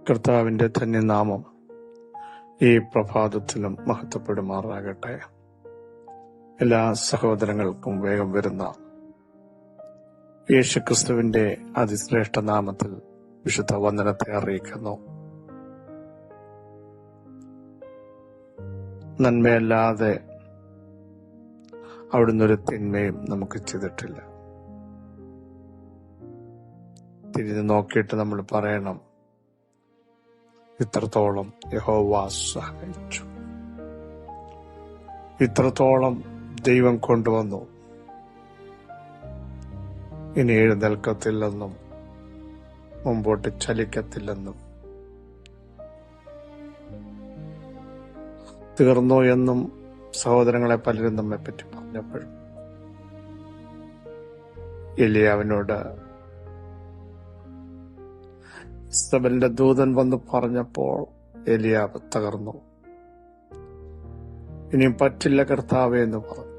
കർത്താവിൻ്റെ ധന്യനാമം ഈ പ്രഭാതത്തിലും മഹത്വപ്പെടുമാറാകട്ടെ. എല്ലാ സഹോദരങ്ങൾക്കും വേഗം വരുന്ന യേശുക്രിസ്തുവിന്റെ അതിശ്രേഷ്ഠ നാമത്തിൽ വിശുദ്ധ വന്ദനത്തെ അറിയിക്കുന്നു. നന്മയല്ലാതെ അവിടുന്ന് ഒരു തിന്മയും നമുക്ക് ചെയ്തിട്ടില്ല. തിരിഞ്ഞു നോക്കിയിട്ട് നമ്മൾ പറയണം, ഇത്രത്തോളം യഹോവ സഹായിച്ചു, ഇത്രത്തോളം ദൈവം കൊണ്ടുവന്നു, ഇനി എഴുന്നേൽക്കത്തില്ലെന്നും മുമ്പോട്ട് ചലിക്കത്തില്ലെന്നും, തീർന്നു എന്നും സഹോദരങ്ങളെ പലരും നമ്മെ പറ്റി പറഞ്ഞപ്പോഴും എലിയാവിനോട് ഇസ്രായേലിന്റെ ദൂതൻ വന്ന് പറഞ്ഞപ്പോൾ എലിയാവ് തകർന്നു. ഇനിയും പറ്റില്ല കർത്താവേ എന്ന് പറഞ്ഞു.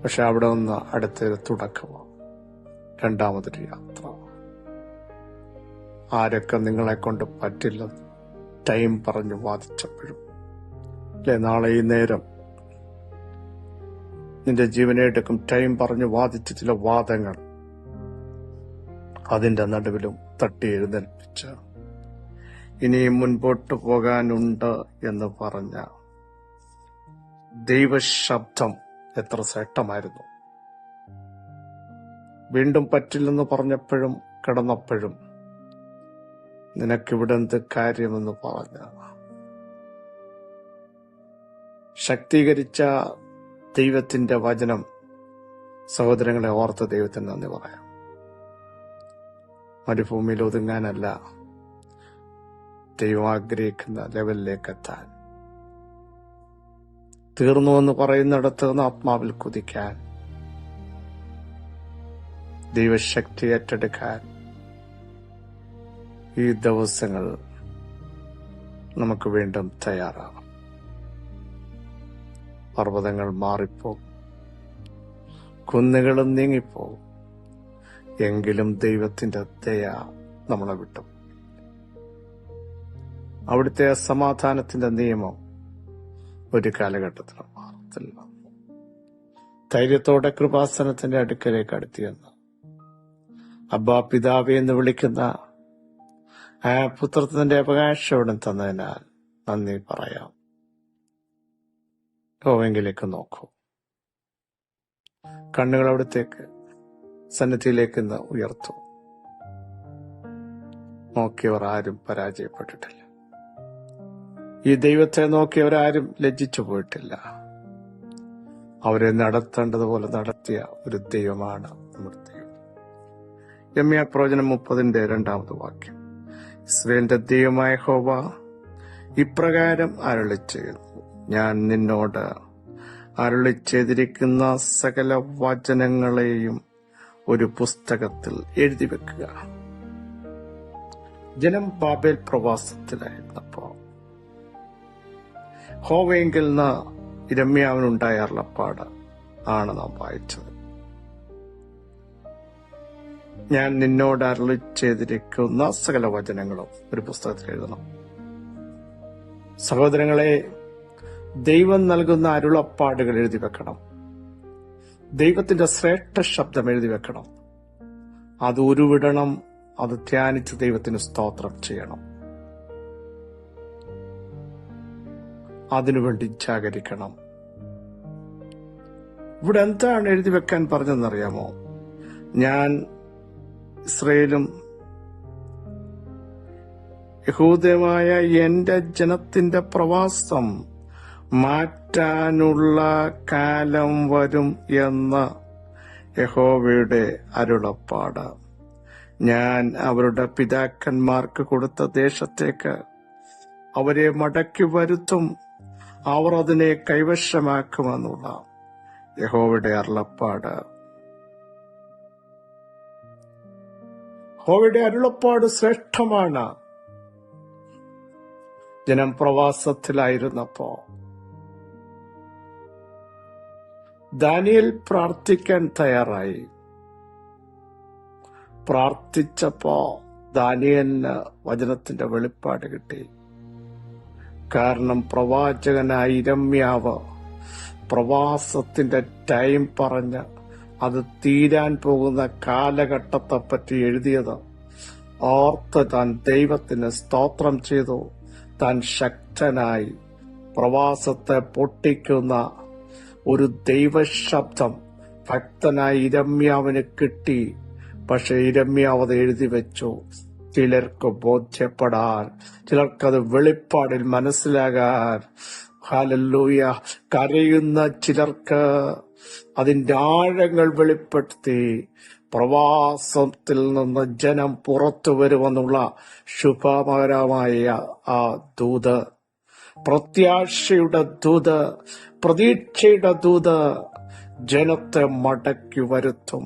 പക്ഷെ അവിടെ നിന്ന് അടുത്തൊരു തുടക്കമാണ്, രണ്ടാമതൊരു യാത്ര. ആരൊക്കെ നിങ്ങളെ കൊണ്ട് പറ്റില്ലെന്ന് ടൈം പറഞ്ഞു വാദിച്ചപ്പോഴും, അല്ലെ, നാളെ ഈ നേരം നിന്റെ ജീവനെടുക്കും ടൈം പറഞ്ഞു വാദിച്ച ചില വാദങ്ങൾ അതിന്റെ നടുവിലും തട്ടി എഴുന്നേൽപ്പിച്ച് ഇനിയും മുൻപോട്ട് പോകാനുണ്ട് എന്ന് പറഞ്ഞ ദൈവശബ്ദം എത്ര ശ്രേഷ്ഠമായിരുന്നു. വീണ്ടും പറ്റില്ലെന്ന് പറഞ്ഞപ്പോഴും കിടന്നപ്പോഴും നിനക്കിവിടെ എന്ത് കാര്യമെന്ന് പറഞ്ഞ ശക്തീകരിച്ച ദൈവത്തിന്റെ വചനം സഹോദരങ്ങളെ ഓർത്ത് ദൈവത്തിന് നന്ദി പറയാം. മരുഭൂമിയിൽ ഒതുങ്ങാനല്ല, ദൈവം ആഗ്രഹിക്കുന്ന ലെവലിലേക്ക് എത്താൻ, തീർന്നുവെന്ന് പറയുന്നിടത്ത് നിന്ന് ആത്മാവിൽ കുതിക്കാൻ, ദൈവശക്തി ഏറ്റെടുക്കാൻ ഈ ദിവസങ്ങൾ നമുക്ക് വീണ്ടും തയ്യാറാവാം. പർവ്വതങ്ങൾ മാറിപ്പോകും, കുന്നുകളും നീങ്ങിപ്പോകും, എങ്കിലും ദൈവത്തിന്റെ ദയ നമ്മളെ വിട്ടു. അവിടുത്തെ സമാധാനത്തിന്റെ നിയമം ഒരു കാലഘട്ടത്തിൽ മാറത്തില്ല. ധൈര്യത്തോടെ കൃപാസനത്തിന്റെ അടുക്കലേക്ക് അടുത്തിയെന്ന് അബ്ബാ പിതാവേ എന്ന് വിളിക്കുന്ന ആ പുത്രത്തിന്റെ അവകാശം തന്നതിനാൽ നന്ദി പറയാം. യഹോവയിലേക്ക് നോക്കൂ, കണ്ണുകൾ അവിടത്തേക്ക് സന്നിധിയിലേക്ക് ഉയർത്തു. നോക്കിയവർ ആരും പരാജയപ്പെട്ടിട്ടില്ല. ഈ ദൈവത്തെ നോക്കിയവരാരും ലജ്ജിച്ചു പോയിട്ടില്ല. അവരെ നടത്തേണ്ടതുപോലെ നടത്തിയ ഒരു ദൈവമാണ് നമ്മുടെ ദൈവം. യെരമ്യാ പ്രവചനം 30:2 ഇസ്രായേലിന്റെ ദൈവമായ യഹോവ ഇപ്രകാരം അരുളിച്ചെയ്യുന്നു, ഞാൻ നിന്നോട് അരുളിച്ചെയ്തിരിക്കുന്ന സകല വചനങ്ങളെയും ഒരു പുസ്തകത്തിൽ എഴുതി വെക്കുക. ജനം ബാബേൽ പ്രവാസത്തിലായിരുന്നപ്പോ യഹോവയെങ്കിൽ നിന്ന് യിരെമ്യാവിനുണ്ടായ അരുളപ്പാട് ആണ് നാം വായിച്ചത്. ഞാൻ നിന്നോട് അരുളിച്ചെയ്തിരിക്കുന്ന സകല വചനങ്ങളും ഒരു പുസ്തകത്തിൽ എഴുതണം. സഹോദരങ്ങളെ, ദൈവം നൽകുന്ന അരുളപ്പാടുകൾ എഴുതി വെക്കണം. ദൈവത്തിന്റെ ശ്രേഷ്ഠ ശബ്ദം എഴുതി വെക്കണം. അത് ഉരുവിടണം. അത് ധ്യാനിച്ച് ദൈവത്തിന് സ്തോത്രം ചെയ്യണം. അതിനുവേണ്ടി ജാഗരിക്കണം. ഇവിടെ എന്താണ് എഴുതി വെക്കാൻ പറഞ്ഞതെന്നറിയാമോ? ഞാൻ ഇസ്രായേലും യഹൂദമായ എന്റെ ജനത്തിന്റെ പ്രവാസം മാറ്റാനുള്ള കാലം വരും എന്ന യഹോവയുടെ അരുളപ്പാട്. ഞാൻ അവരുടെ പിതാക്കന്മാർക്ക് കൊടുത്ത ദേശത്തേക്ക് അവരെ മടക്കി വരുത്തും, അവർ അതിനെ കൈവശമാക്കുമെന്നുള്ള യഹോവയുടെ അരുളപ്പാട്. യഹോവയുടെ അരുളപ്പാട് ശ്രേഷ്ഠമാണ്. ജനം പ്രവാസത്തിലായിരുന്നപ്പോ ദാനിയേൽ പ്രാർത്ഥിക്കാൻ തയ്യാറായി. പ്രാർത്ഥിച്ചപ്പോ ദാനിയേലിന് വചനത്തിന്റെ വെളിപ്പാട് കിട്ടി. കാരണം പ്രവാചകനായ ഇരമ്യാവ് പ്രവാസത്തിന്റെ ടൈം പറഞ്ഞ് അത് തീരാൻ പോകുന്ന കാലഘട്ടത്തെപ്പറ്റി എഴുതിയത് ഓർത്ത് താൻ ദൈവത്തിന് സ്തോത്രം ചെയ്തു. താൻ ശക്തനായി പ്രവാസത്തെ പൊട്ടിക്കുന്ന ഒരു ദൈവശബ്ദം ഭക്തനായ ഇരമ്യാവിന് കിട്ടി. പക്ഷെ ഇരമ്യാവ് അത് എഴുതി വെച്ചു. ചിലർക്ക് ബോധ്യപ്പെടാൻ, ചിലർക്കത് വെളിപ്പാടിൽ മനസ്സിലാകാൻ. ഹല്ലേലൂയ. കരയുന്ന ചിലർക്ക് അതിന്റെ ആഴങ്ങൾ വെളിപ്പെടുത്തി പ്രവാസത്തിൽ നിന്ന് ജനം പുറത്തു വരുമെന്നുള്ള ശുഭകരമായ ആ ദൂത്, പ്രത്യാശയുടെ ദൂത്, പ്രതീക്ഷയുടെ ദൂത് ജനത്തെ മടക്കി വരുത്തും.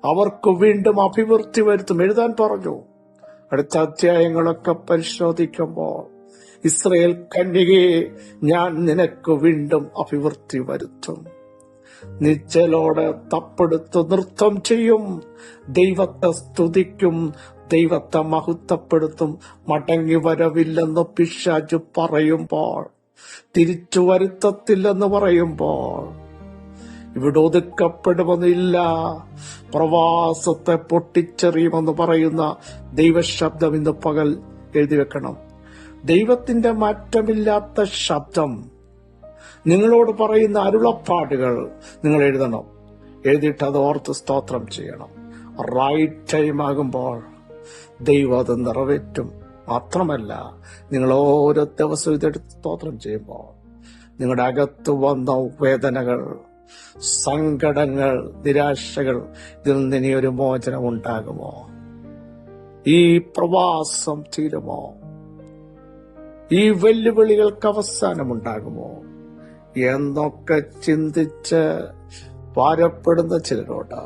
അവർക്ക് വീണ്ടും അഭിവൃദ്ധി വരുത്തും. എഴുതാൻ പറഞ്ഞു. അടുത്ത അധ്യായങ്ങളൊക്കെ പരിശോധിക്കുമ്പോൾ ഇസ്രായേൽ കന്യകയെ ഞാൻ നിനക്ക് വീണ്ടും അഭിവൃദ്ധി വരുത്തും. നിശ്ചലോടെ തപ്പെടുത്ത് നൃത്തം ചെയ്യും, ദൈവത്തെ സ്തുതിക്കും, ദൈവത്തെ മഹത്വപ്പെടുത്തും. മടങ്ങി വരവില്ലെന്ന് പിശാച് പറയുമ്പോൾ, തിരിച്ചു വരുത്തത്തില്ലെന്ന് പറയുമ്പോൾ, ഇവിടെ ഒതുക്കപ്പെടുമെന്നില്ല, പ്രവാസത്തെ പൊട്ടിച്ചെറിയുമെന്ന് പറയുന്ന ദൈവശബ്ദം ഇന്ന് പകൽ എഴുതി വെക്കണം. ദൈവത്തിന്റെ മാറ്റമില്ലാത്ത ശബ്ദം നിങ്ങളോട് പറയുന്ന അരുളപ്പാടുകൾ നിങ്ങൾ എഴുതണം. എഴുതിയിട്ട് അത് ഓർത്ത് സ്തോത്രം ചെയ്യണം. റൈറ്റ് ടൈം ആകുമ്പോൾ ദൈവം അത് നിറവേറ്റും. മാത്രമല്ല, നിങ്ങൾ ഓരോ ദിവസവും ഇതെടുത്ത് സ്തോത്രം ചെയ്യുമ്പോൾ നിങ്ങളുടെ അകത്ത് വന്ന വേദനകൾ, സങ്കടങ്ങൾ, നിരാശകൾ, ഇതിൽ നിന്ന് ഇനി ഒരു മോചനം ഉണ്ടാകുമോ? ഈ പ്രവാസം തീരുമോ? ഈ വെല്ലുവിളികൾക്ക് അവസാനമുണ്ടാകുമോ എന്നൊക്കെ ചിന്തിച്ച് ഭാരപ്പെടുന്ന ചിലരോട്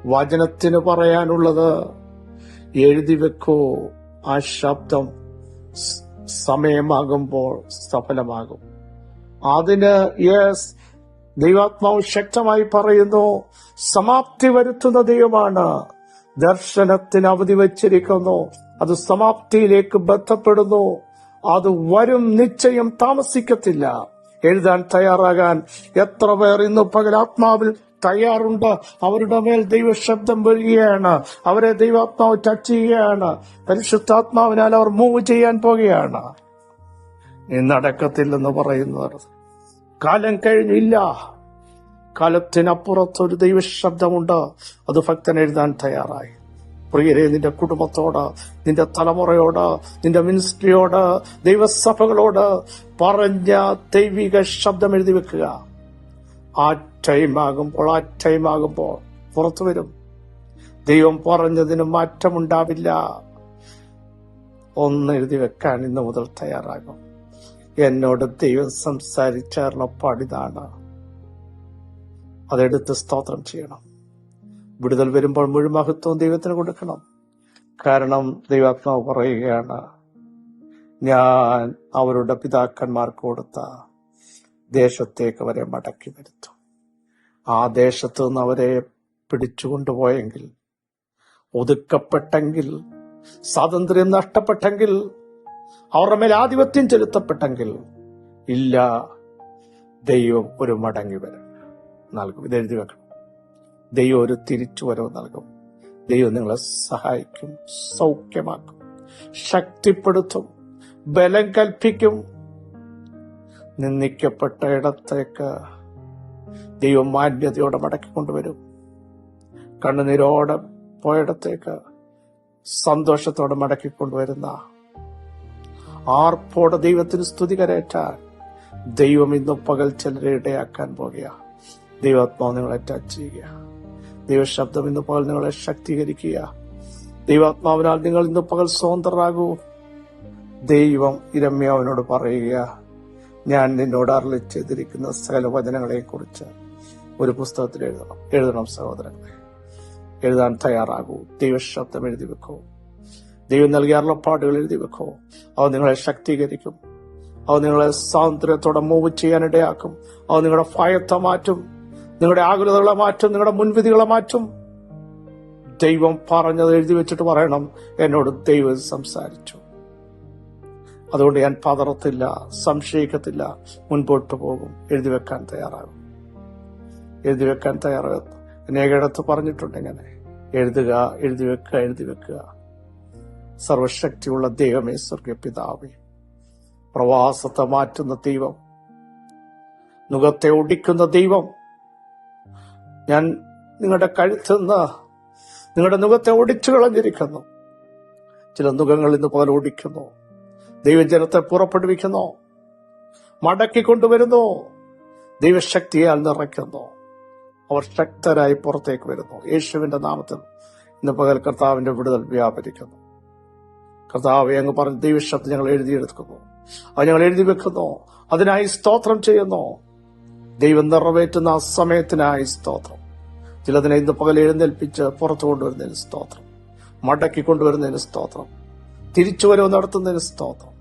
വചനത്തിന് പറയാനുള്ളത് എഴുതി വെക്കൂ. ആ ശബ്ദം സമയമാകുമ്പോൾ സഫലമാകും. അതിന് ദൈവാത്മാവ് ശക്തമായി പറയുന്നു, സമാപ്തി വരുത്തുന്ന ദൈവമാണ്. ദർശനത്തിന് അവധി വച്ചിരിക്കുന്നു, അത് സമാപ്തിയിലേക്ക് ബന്ധപ്പെടുന്നു. അത് വരും, നിശ്ചയം താമസിക്കത്തില്ല. എഴുതാൻ തയ്യാറാകാൻ എത്ര പേർ ഇന്ന് പകൽ ആത്മാവിൽ തയ്യാറുണ്ട്? അവരുടെ മേൽ ദൈവശബ്ദം വരികയാണ്, അവരെ ദൈവാത്മാവ് ടച്ച് ചെയ്യുകയാണ്, പരിശുദ്ധാത്മാവിനാൽ അവർ മൂവ് ചെയ്യാൻ പോകുകയാണ്. നീ നടക്കത്തില്ലെന്ന് പറയുന്നവർ കാലം കഴിഞ്ഞില്ല. കാലത്തിനപ്പുറത്തൊരു ദൈവശബ്ദമുണ്ട്, അത് ഭക്തൻ എഴുതാൻ തയ്യാറായി. പ്രിയരെ, നിന്റെ കുടുംബത്തോട്, നിന്റെ തലമുറയോട്, നിന്റെ മിനിസ്ട്രിയോട്, ദൈവസഭകളോട് പറഞ്ഞ ദൈവിക ശബ്ദം എഴുതി വെക്കുക. ആ ടൈം ആകുമ്പോൾ പുറത്തു വരും. ദൈവം പറഞ്ഞതിന് മാറ്റമുണ്ടാവില്ല. ഒന്ന് എഴുതി വെക്കാൻ ഇന്ന് മുതൽ തയ്യാറാകും. എന്നോട് ദൈവം സംസാരിച്ചാർന്ന പാടിതാണ്. അതെടുത്ത് സ്തോത്രം ചെയ്യണം. വിടുതൽ വരുമ്പോൾ മുഴുവൻ മഹത്വവും ദൈവത്തിന് കൊടുക്കണം. കാരണം ദൈവാത്മാവ് പറയുകയാണ്, ഞാൻ അവരുടെ പിതാക്കന്മാർക്ക് കൊടുത്ത ദേശത്തേക്ക് അവരെ മടക്കി വരുത്തും. ആ ദേശത്തു നിന്ന് അവരെ പിടിച്ചുകൊണ്ടുപോയെങ്കിൽ, ഒതുക്കപ്പെട്ടെങ്കിൽ, സ്വാതന്ത്ര്യം നഷ്ടപ്പെട്ടെങ്കിൽ, അവരുടെ മേൽ ആധിപത്യം ചെലുത്തപ്പെട്ടെങ്കിൽ, ഇല്ല, ദൈവം ഒരു മടങ്ങി വരും നൽകും. ഇതെഴുതി വെക്കണം. ദൈവം ഒരു തിരിച്ചുവരവ് നൽകും. ദൈവം നിങ്ങളെ സഹായിക്കും, സൗഖ്യമാക്കും, ശക്തിപ്പെടുത്തും, ബലം കൽപ്പിക്കും. നിന്ദിക്കപ്പെട്ട ഇടത്തേക്ക് ദൈവം മാന്യതയോടെ മടക്കിക്കൊണ്ടുവരും. കണ്ണുനീരോടെ പോയിടത്തേക്ക് സന്തോഷത്തോടെ മടക്കിക്കൊണ്ടുവരുന്ന ആർപ്പോടെ ദൈവത്തിന് സ്തുതി കരേറ്റാൻ ദൈവം ഇന്ന് പകൽ ചിലരെ ഇടയാക്കാൻ പോകുക. ദൈവാത്മാവ് നിങ്ങളെ ടച്ച് ചെയ്യുക. ദൈവശബ്ദം ഇന്ന് പകൽ നിങ്ങളെ ശക്തീകരിക്കുക. ദൈവാത്മാവിനാൽ നിങ്ങൾ ഇന്ന് പകൽ സ്വതന്ത്രരാകൂ. ദൈവം ഇരമ്യാവിനോട് പറയുക, ഞാൻ നിന്നോട് അരുളി ചെയ്തിരിക്കുന്ന സകല വചനങ്ങളെ കുറിച്ച് ഒരു പുസ്തകത്തിൽ എഴുതണം സഹോദരങ്ങളെ. എഴുതാൻ തയ്യാറാകൂ. ദൈവശബ്ദം എഴുതി വെക്കൂ. ദൈവം നൽകിയ അരുളപ്പാടുകൾ എഴുതി വെക്കൂ. അവ നിങ്ങളെ ശക്തീകരിക്കും. അവ നിങ്ങളെ സ്വാതന്ത്ര്യത്തോടെ മൂവ് ചെയ്യാനിടയാക്കും. അവ നിങ്ങളുടെ ഭയത്തെ മാറ്റും, നിങ്ങളുടെ ആകുലതകളെ മാറ്റും, നിങ്ങളുടെ മുൻവിധികളെ മാറ്റും. ദൈവം പറഞ്ഞത് എഴുതി വെച്ചിട്ട് പറയണം, എന്നോട് ദൈവം സംസാരിച്ചു. അതുകൊണ്ട് ഞാൻ പതറത്തില്ല, സംശയിക്കത്തില്ല, മുൻപോട്ട് പോകും. എഴുതി വെക്കാൻ തയ്യാറാകും. അനേകയിടത്ത് പറഞ്ഞിട്ടുണ്ട് ഇങ്ങനെ, എഴുതുക, എഴുതി വെക്കുക. സർവശക്തിയുള്ള ദൈവമേ, സ്വർഗീയ പിതാവേ, പ്രവാസത്തെ മാറ്റുന്ന ദൈവം, നുകത്തെ ഒടിക്കുന്ന ദൈവം, ഞാൻ നിങ്ങളുടെ കഴുത്തുനിന്ന് നിങ്ങളുടെ നുകത്തെ ഒടിച്ചു കളഞ്ഞിരിക്കുന്നു. ചില നുകങ്ങൾ ഇന്ന് പോലെ ഒടിക്കുന്നു. ദൈവജനത്തെ പുറപ്പെടുവിക്കുന്നു, മടക്കിക്കൊണ്ടുവരുന്നു, ദൈവശക്തിയാൽ നിറയ്ക്കുന്നു. അവർ ശക്തരായി പുറത്തേക്ക് വരുന്നു. യേശുവിന്റെ നാമത്തിൽ ഇന്ന് പകൽ കർത്താവിന്റെ വിടുതൽ വ്യാപരിക്കുന്നു. കർത്താവെ, അങ്ങ് പറഞ്ഞ ദൈവശബ്ദം ഞങ്ങൾ എഴുതിയെടുക്കുന്നു, അത് ഞങ്ങൾ എഴുതി വെക്കുന്നു. അതിനായി സ്തോത്രം ചെയ്യുന്നു. ദൈവം നിറവേറ്റുന്ന ആ സമയത്തിനായി സ്തോത്രം. ചിലതിനെ ഇന്ന് പകൽ എഴുന്നേൽപ്പിച്ച് പുറത്തു കൊണ്ടുവരുന്നതിന് സ്തോത്രം, മടക്കി കൊണ്ടുവരുന്നതിന് സ്തോത്രം, തിരിച്ചുവരവ് നടത്തുന്നതിന് സ്തോത്രം.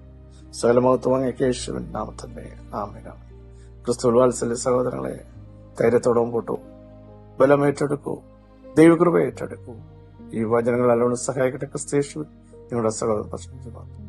സകലമഹത്വം അങ്ങേക്ക് യേശുവിൻ നാമത്തിൽ ആമേൻ. ക്രിസ്തുവിൽ വാത്സല്യ സഹോദരങ്ങളെ, ധൈര്യത്തോടെ മുമ്പോട്ടു, ബലമേറ്റെടുക്കൂ, ദൈവകൃപ ഏറ്റെടുക്കൂ. ഈ വചനങ്ങൾ അല്ലോണം സഹായിക്കട്ടെ. ക്രിസ്തു യേശുവിൻ നിങ്ങളുടെ സഹോദരൻ പ്രശംസിക്കുന്നു.